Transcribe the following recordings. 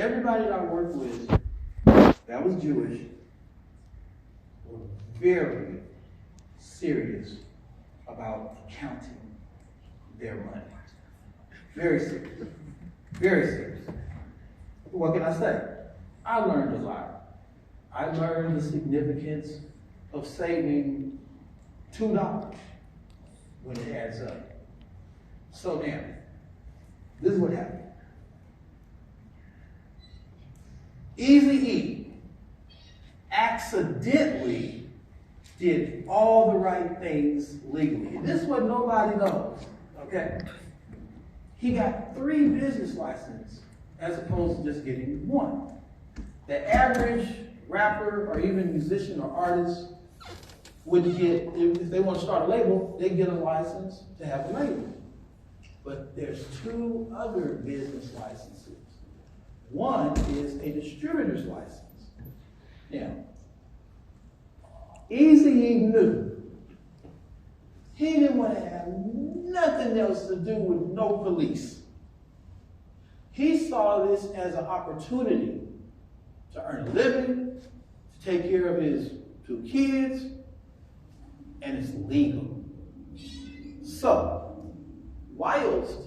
everybody that I worked with that was Jewish were very serious about counting their money. Very serious. Very serious. What can I say? I learned a lot. I learned the significance of saving $2 when it adds up. So now, this is what happened. Eazy-E accidentally did all the right things legally. And this is what nobody knows, okay? He got 3 business licenses as opposed to just getting 1. The average rapper or even musician or artist would get, if they want to start a label, they get a license to have a label. But there's 2 other business licenses. One is a distributor's license. Now, Eazy-E knew he didn't want to have nothing else to do with no police. He saw this as an opportunity to earn a living, to take care of his 2 kids, and it's legal. So, whilst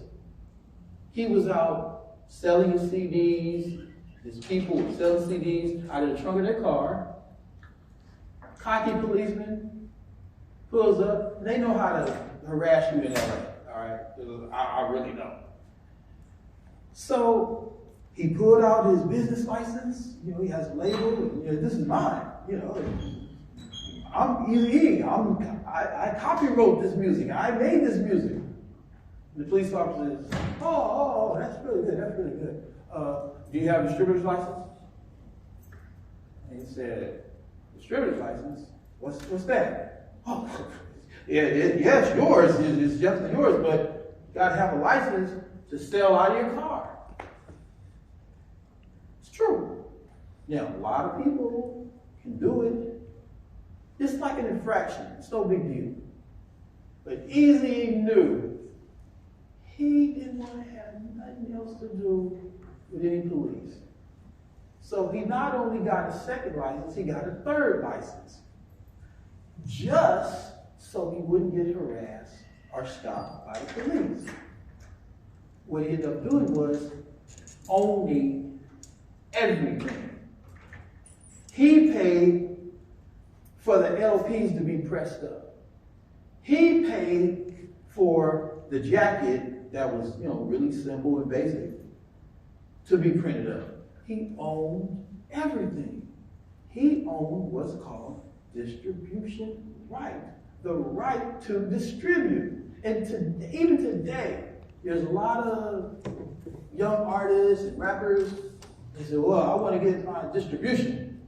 he was out selling his CDs, his people were selling CDs out of the trunk of their car, cocky policeman pulls up, and they know how to harass you in LA, all right? I really know. So he pulled out his business license, he has a label, and, this is mine, I'm Eazy-E, I copywrote this music, I made this music. The police officer says, oh, that's really good. Do you have a distributor's license? And he said, distributor's license? What's that? Oh, yeah, it's yours. It's definitely yours, but you got to have a license to sell out of your car. It's true. Now, a lot of people can do it. It's like an infraction. It's no big deal. But Eazy knew he didn't want to have nothing else to do with any police. So he not only got a 2nd license, he got a 3rd license. Just so he wouldn't get harassed or stopped by the police. What he ended up doing was owning everything. He paid for the LPs to be pressed up. He paid for the jacket that was, really simple and basic to be printed up. He owned everything. He owned what's called distribution right, the right to distribute. And even today, there's a lot of young artists and rappers, they say, well, I want to get my distribution.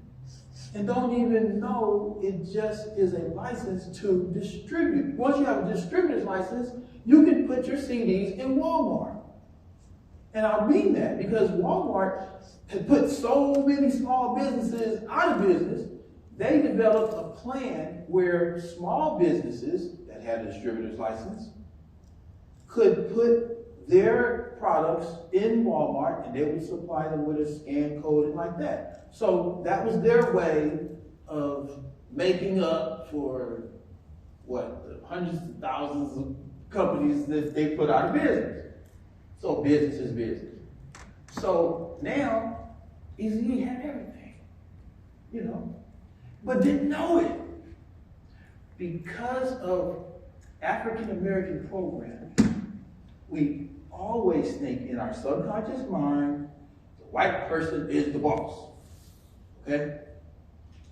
And don't even know it just is a license to distribute. Once you have a distributor's license, you can put your CDs in Walmart. And I mean that because Walmart had put so many small businesses out of business, they developed a plan where small businesses that had a distributor's license could put their products in Walmart and they would supply them with a scan code and like that. So that was their way of making up for the hundreds of thousands of companies that they put out of business. So business is business. So now, Eazy-E had everything, but didn't know it. Because of African American programming, we always think in our subconscious mind, the white person is the boss, okay?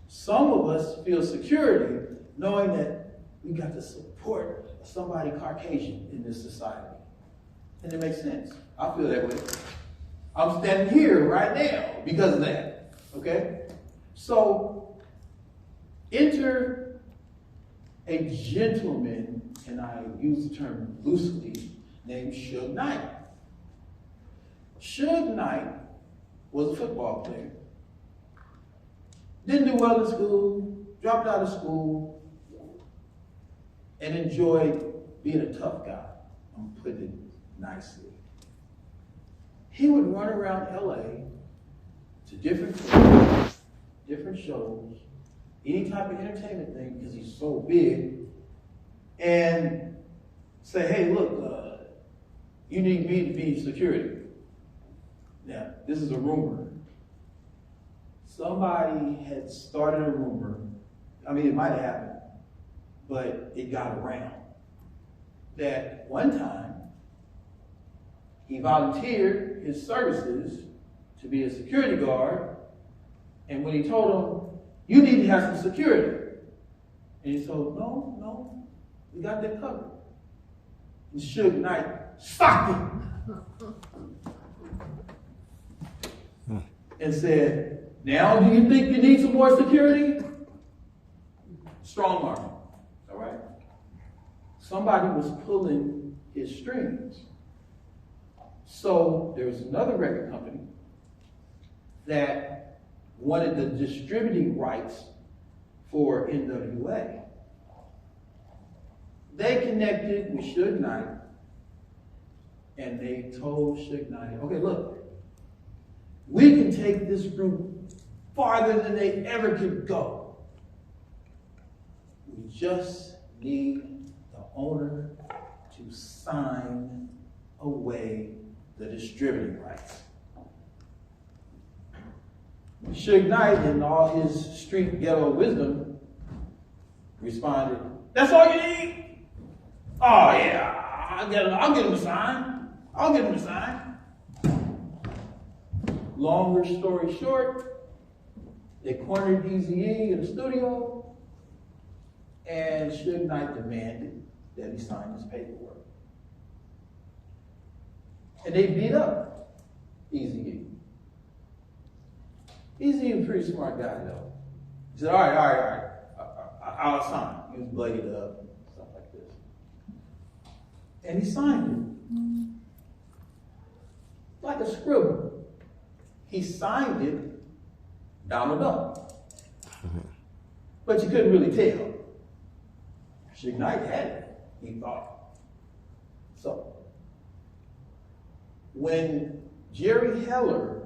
Some of us feel security knowing that we got the support of somebody Caucasian in this society. And it makes sense. I feel that way. I'm standing here right now because of that, okay? So, enter a gentleman, and I use the term loosely, named Suge Knight. Suge Knight was a football player. Didn't do well in school, dropped out of school, and enjoyed being a tough guy. I'm putting it nicely. He would run around LA to different clubs, different shows, any type of entertainment thing, because he's so big, and say, hey, look, you need me to be security. Now, this is a rumor. Somebody had started a rumor. I mean, it might have happened, but it got around. That one time, he volunteered his services to be a security guard, and when he told him, you need to have some security, and he told, no, we got that covered. And Suge Knight socked him and said, now do you think you need some more security? Strong arm, all right? Somebody was pulling his strings. So there was another record company that wanted the distributing rights for NWA. They connected with Suge Knight, and they told Suge Knight, okay, look, we can take this group farther than they ever could go. We just need the owner to sign away the distributing rights. Suge Knight, in all his street ghetto wisdom, responded, that's all you need? Oh yeah, I'll get him a sign. I'll get him a sign. Longer story short, they cornered Eazy-E in the studio, and Suge Knight demanded that he sign his paperwork. And they beat up Eazy-E. Eazy-E was a pretty smart guy, though. He said, all right, I'll sign. He was bladed up, stuff like this. And he signed it. Like a scribble. He signed it, Donald Duck. But you couldn't really tell. Suge Knight had it, he thought. So, when Jerry Heller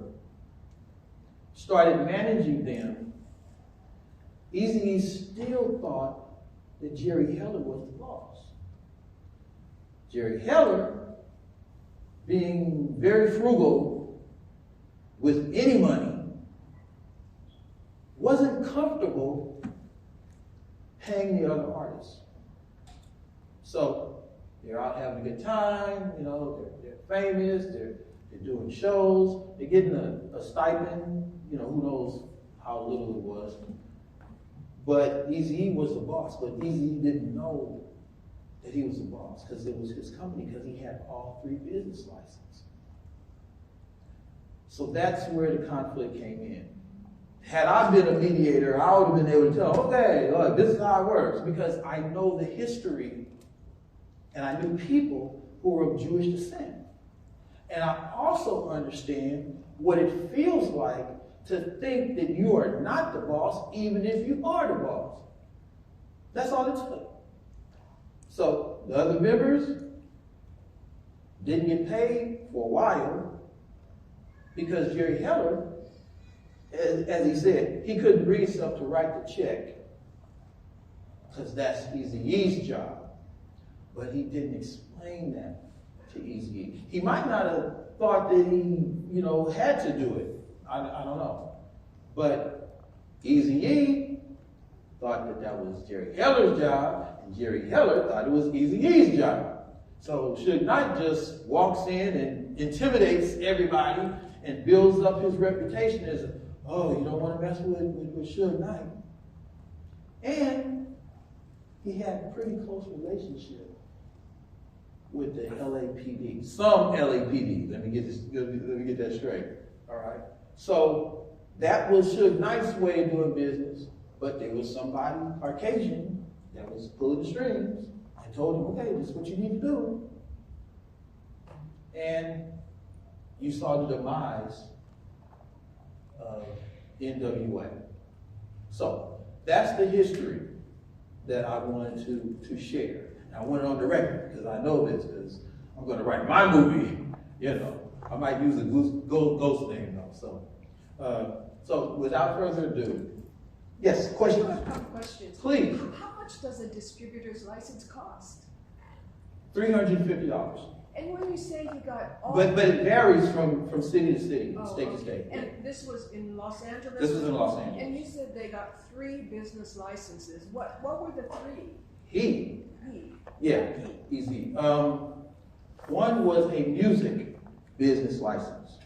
started managing them, Eazy-E still thought that Jerry Heller was the boss. Jerry Heller, being very frugal with any money, wasn't comfortable paying the other artists. So they're out having a good time, they're famous, they're doing shows, they're getting a stipend, who knows how little it was. But Eazy-E was the boss, but Eazy-E didn't know that he was the boss because it was his company, because he had all 3 business licenses. So that's where the conflict came in. Had I been a mediator, I would have been able to tell, okay, look, this is how it works, because I know the history and I knew people who were of Jewish descent. And I also understand what it feels like to think that you are not the boss, even if you are the boss. That's all it took. So the other members didn't get paid for a while because Jerry Heller, as he said, he couldn't bring himself to write the check because that's Eazy-E's job. But he didn't explain that to Eazy-E. He might not have thought that he, had to do it. I don't know. But Eazy-E thought that was Jerry Heller's job, and Jerry Heller thought it was Eazy-E's job. So Suge Knight just walks in and intimidates everybody and builds up his reputation as, oh, you don't want to mess with Suge Knight. And he had a pretty close relationship with the LAPD. Some LAPD. Let me get that straight. All right. So that was Suge Knight's way of doing business, but there was somebody, Caucasian, that was pulling the strings and told him, okay, this is what you need to do. And you saw the demise of NWA. So that's the history that I wanted to share. And I went on the record because I know this, because I'm going to write my movie. I might use a ghost name though. So So without further ado, yes, questions? I have a couple questions. Please. How much does a distributor's license cost? $350. And when you say you got all... But it varies from city to city, state to okay. state. And this was in Los Angeles? This was in Los Angeles. And you said they got 3 business licenses. What were the 3? He. Yeah, He. easy. One was a music business license.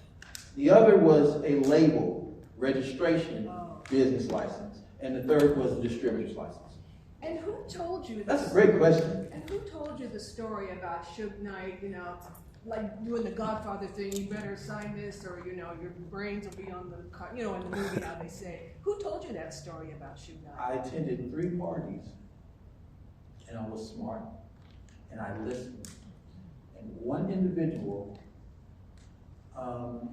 The other was a label registration business license. And the third was a distributor's license. And who told you this? That's a great question. And who told you the story about Suge Knight, you know, like doing the Godfather thing, you better sign this or, you know, your brains will be on the, you know, in the movie how they say. Who told you that story about Suge Knight? I attended 3 parties, and I was smart, and I listened. And one individual,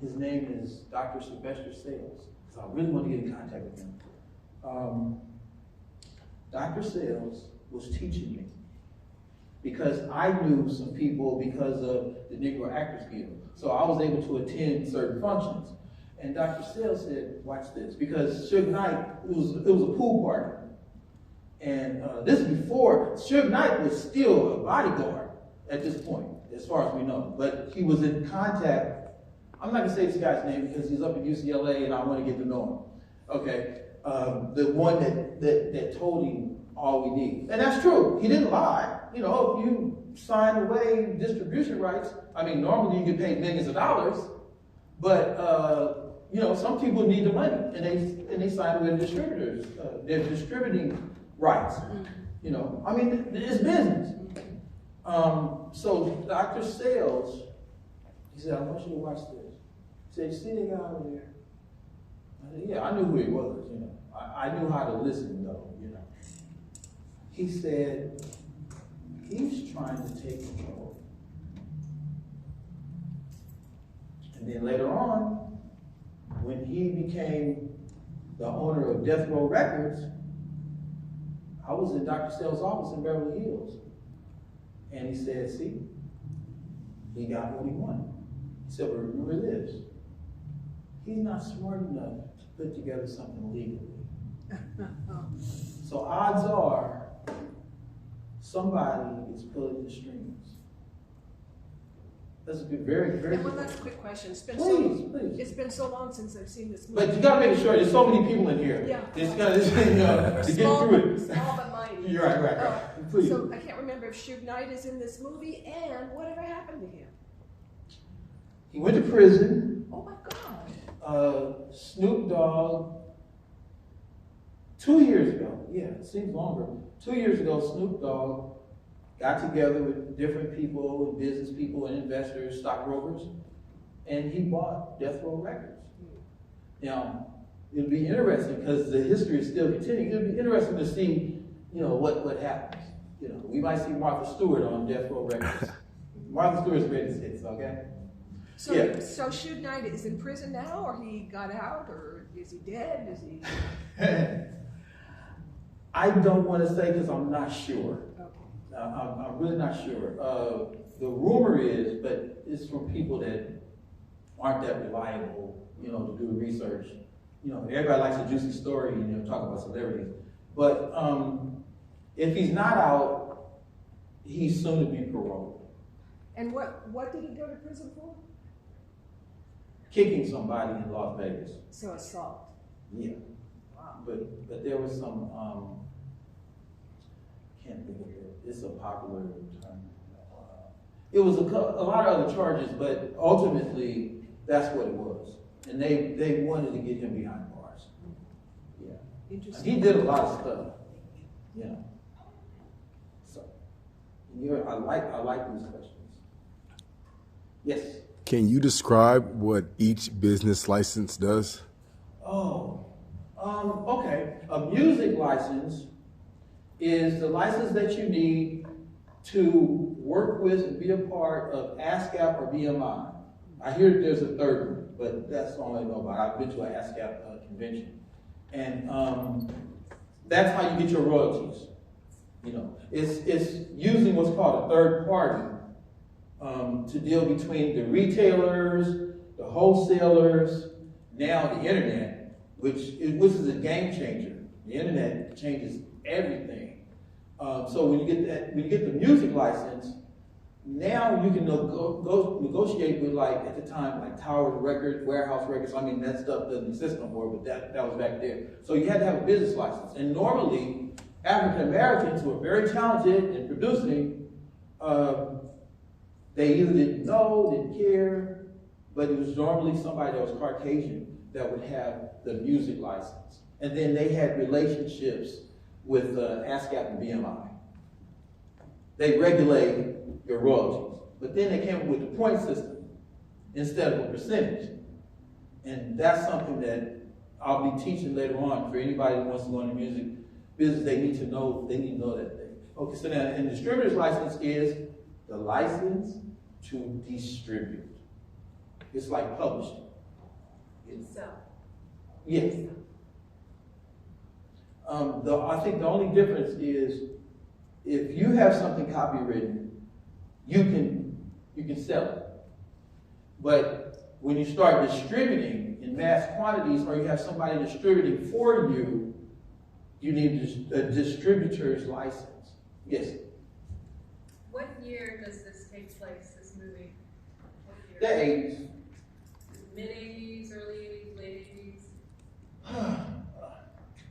his name is Dr. Sylvester Sales, so I really want to get in contact with him. Dr. Sales was teaching me because I knew some people because of the Negro Actors Guild. So I was able to attend certain functions. And Dr. Sales said, watch this, because Suge Knight, it was a pool party. And this is before, Suge Knight was still a bodyguard at this point, as far as we know. But he was in contact, I'm not gonna say this guy's name because he's up at UCLA and I want to get to know him. Okay, the one that told him all we need. And that's true, he didn't lie. You know, if you sign away distribution rights, I mean, normally you get paid millions of dollars, but you know, some people need the money and they sign away the distributors. They're distributing rights. You know, I mean, it's business. So Dr. Sales, he said, I want you to watch this. He said, you see that guy over there? I said, yeah, I knew who he was, you know. I knew how to listen though, you know. He said, he's trying to take control. And then later on, when he became the owner of Death Row Records, I was in Dr. Sales' office in Beverly Hills. And he said, see, he got what he wanted. He said, but remember this, he's not smart enough to put together something legally. So odds are, somebody is pulling the strings. That's a good, very, very. And one last quick question. It's been please. It's been so long since I've seen this movie. But you gotta make sure, there's so many people in here. Yeah. It's gonna, to get through it. Small but mighty. You're right. Please. So I can't remember if Suge Knight is in this movie and whatever happened to him. He went to prison. Oh my God. Snoop Dogg, 2 years ago, yeah, it seems longer. 2 years ago, Snoop Dogg got together with different people, business people and investors, stockbrokers, and he bought Death Row Records. Now, it'll be interesting because the history is still continuing. It'll be interesting to see, you know, what happens. You know, we might see Martha Stewart on Death Row Records. Martha Stewart's greatest hits, okay? So, yeah. So Suge Knight is in prison now, or he got out, or is he dead? Is he? I don't want to say because I'm not sure. Okay. I'm really not sure. The rumor is, but it's from people that aren't that reliable, you know, to do the research. You know, everybody likes a juicy story and, you know, talk about celebrities. But if he's not out, he's soon to be paroled. And what did he go to prison for? Kicking somebody in Las Vegas. So assault. Yeah. Wow. But there was some, can't think of it. It's a popular term. It was a lot of other charges, but ultimately that's what it was. And they wanted to get him behind bars. Yeah. Interesting. He did a lot of stuff. You know. So I like these questions. Yes. Can you describe what each business license does? Okay. A music license is the license that you need to work with and be a part of ASCAP or BMI. I hear that there's a third one, but that's all I know about. I've been to an ASCAP convention. And that's how you get your royalties. You know, it's using what's called a third party to deal between the retailers, the wholesalers, Now the internet, which is a game changer. The internet changes everything. So when you get the music license, now you can go negotiate with, like, at the time, like Tower Records, Warehouse Records. I mean, that stuff doesn't exist no more, but that was back there. So you had to have a business license. And normally, African Americans who are very talented in producing, they either didn't know, didn't care, but it was normally somebody that was Caucasian that would have the music license. And then they had relationships with ASCAP and BMI. They regulate your royalties. But then they came up with the point system instead of a percentage. And that's something that I'll be teaching later on for anybody who wants to go into music business. They need to know that thing. Okay, so now, and distributor's license is the license to distribute. It's like publishing. Yes. I think the only difference is if you have something copywritten, you can sell it. But when you start distributing in mass quantities, or you have somebody distributing for you, you need a distributor's license. Yes? What year does this take place, this movie? What The year? 80s. Mid-80s, early 80s, late 80s?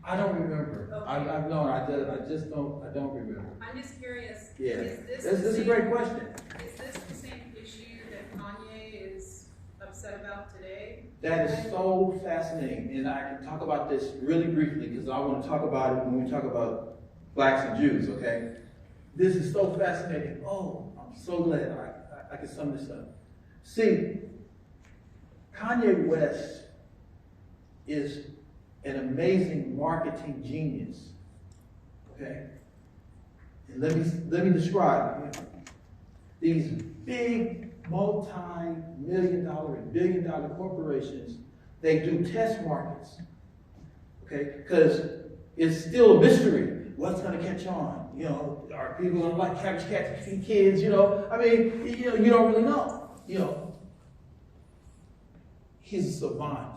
I don't remember. Okay. I've known. I don't remember. I'm just curious. Yeah, Is this is a great question. Is this the same issue that Kanye is upset about today? That is so fascinating, and I can talk about this really briefly because I want to talk about it when we talk about blacks and Jews. Okay, this is so fascinating. Oh, I'm so glad I can sum this up. See, Kanye West is an amazing marketing genius. Okay, and let me describe it. These big multi-million-dollar and billion-dollar corporations, they do test markets. Okay, because it's still a mystery. What's going to catch on? You know, are people going to like Cabbage Cats and Kids? You know, I mean, you don't really know. You know, he's a savant.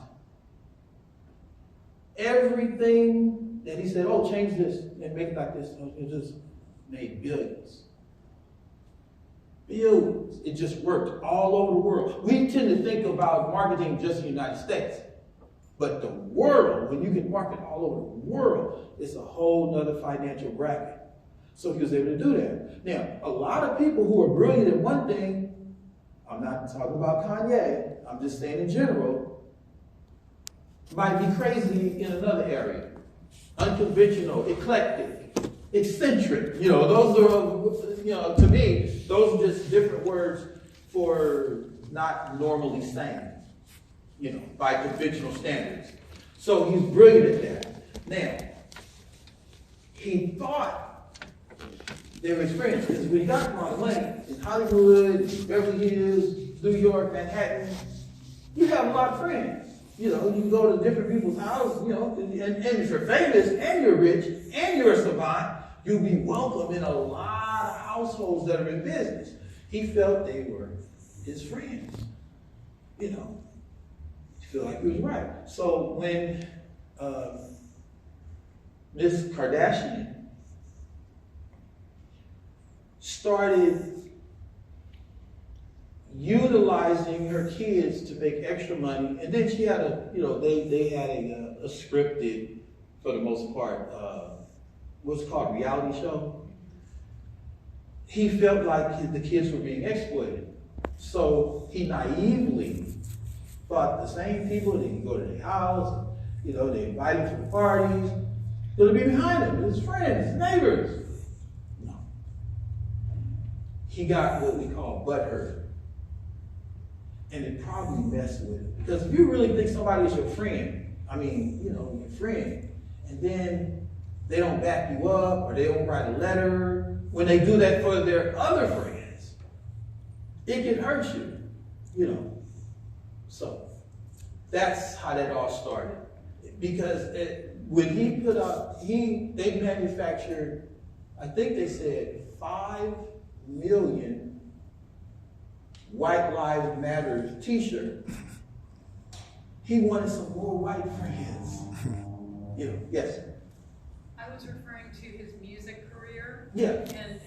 Everything that he said, oh, change this and make it like this, it just made billions. Billions. It just worked all over the world. We tend to think about marketing just in the United States. But the world, when you can market all over the world, it's a whole nother financial bracket. So he was able to do that. Now, a lot of people who are brilliant at one thing, I'm not talking about Kanye, I'm just saying in general, might be crazy in another area. Unconventional, eclectic, eccentric. You know, those are, you know, to me, those are just different words for not normally sane, you know, by conventional standards. So he's brilliant at that. Now, he thought they were experienced because when he got a lot of money in Hollywood, Beverly Hills, New York, Manhattan, you have a lot of friends. You know, you can go to different people's houses, you know, and if you're famous and you're rich and you're a savant, you'll be welcome in a lot of households that are in business. He felt they were his friends. You know, he felt like he was right. So when Miss Kardashian started utilizing her kids to make extra money, and then she had they had a scripted, for the most part, what's called reality show. He felt like the kids were being exploited. So he naively thought the same people, they can go to their house, you know, they invite him to the parties, they'll be behind him, his friends, his neighbors. No. He got what we call butthurt. And it probably messed with him. Because if you really think somebody is your friend, I mean, you know, your friend, and then they don't back you up or they don't write a letter, when they do that for their other friends, it can hurt you, you know. So that's how that all started. Because when he put up, they manufactured, I think they said 5 million White Lives Matter t-shirt. he wanted some more white friends. Yes. I was referring to his music career. Yeah. And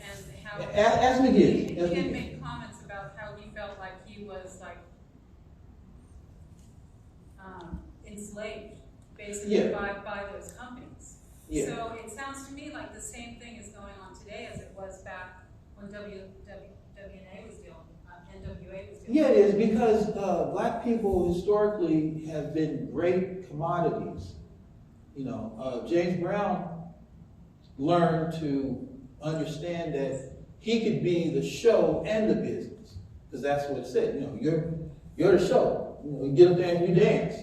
how As we he get. had made comments about how he felt like he was like enslaved basically Yeah. by those companies. Yeah. So it sounds to me like the same thing is going on today as it was back when NWA was dealing. Yeah, it is, because black people historically have been great commodities. James Brown learned to understand that he could be the show and the business, because that's what it said. You're the show. You get up there and you dance.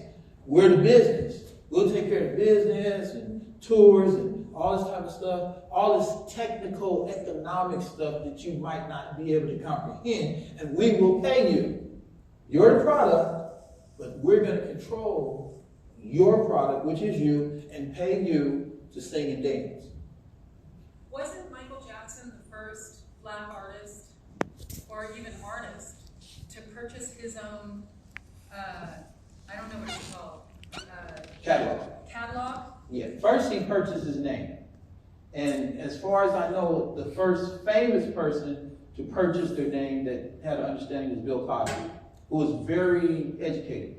We're the business. We'll take care of the business and tours and all this type of stuff, all this technical economic stuff that you might not be able to comprehend, and we will pay you. You're the product, but we're going to control your product, which is you, and pay you to sing and dance. Wasn't Michael Jackson the first black artist, or even artist, to purchase his own, I don't know what it's called, catalog? Yeah, first he purchased his name. And as far as I know, the first famous person to purchase their name that had an understanding was Bill Cosby, who was very educated.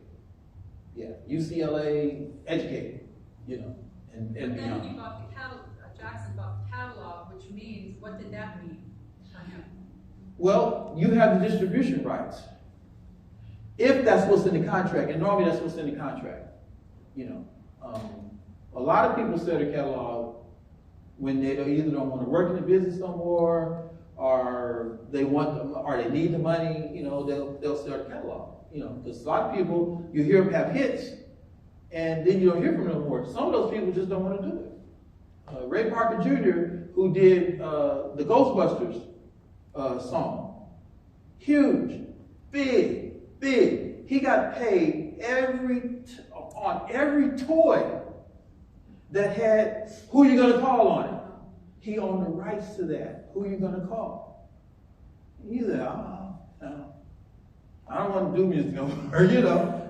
Yeah, UCLA educated, and Then beyond. he bought the catalog, Jackson bought the catalog, which means, what did that mean for him? Well, you have the distribution rights. If that's what's in the contract, and normally that's what's in the contract. A lot of people sell their catalog when they either don't want to work in the business no more, or they need the money. They'll sell the catalog. Because a lot of people, you hear them have hits, and then you don't hear from them no more. Some of those people just don't want to do it. Ray Parker Jr., who did the Ghostbusters song, huge, big. He got paid on every toy that had "Who You Gonna Call" on it. He owned the rights to that. Who you gonna call? He said, no, I don't want to do music no more,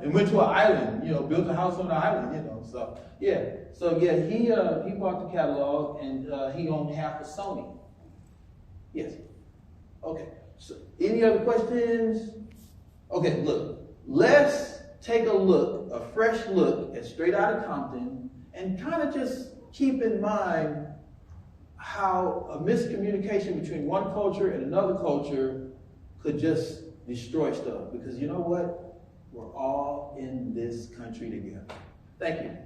and went to an island, built a house on the island, he bought the catalog, and he owned half of Sony. Yes. Okay. So any other questions? Okay, look, let's take a fresh look at Straight Outta Compton, and kind of just keep in mind how a miscommunication between one culture and another culture could just destroy stuff. Because you know what? We're all in this country together. Thank you.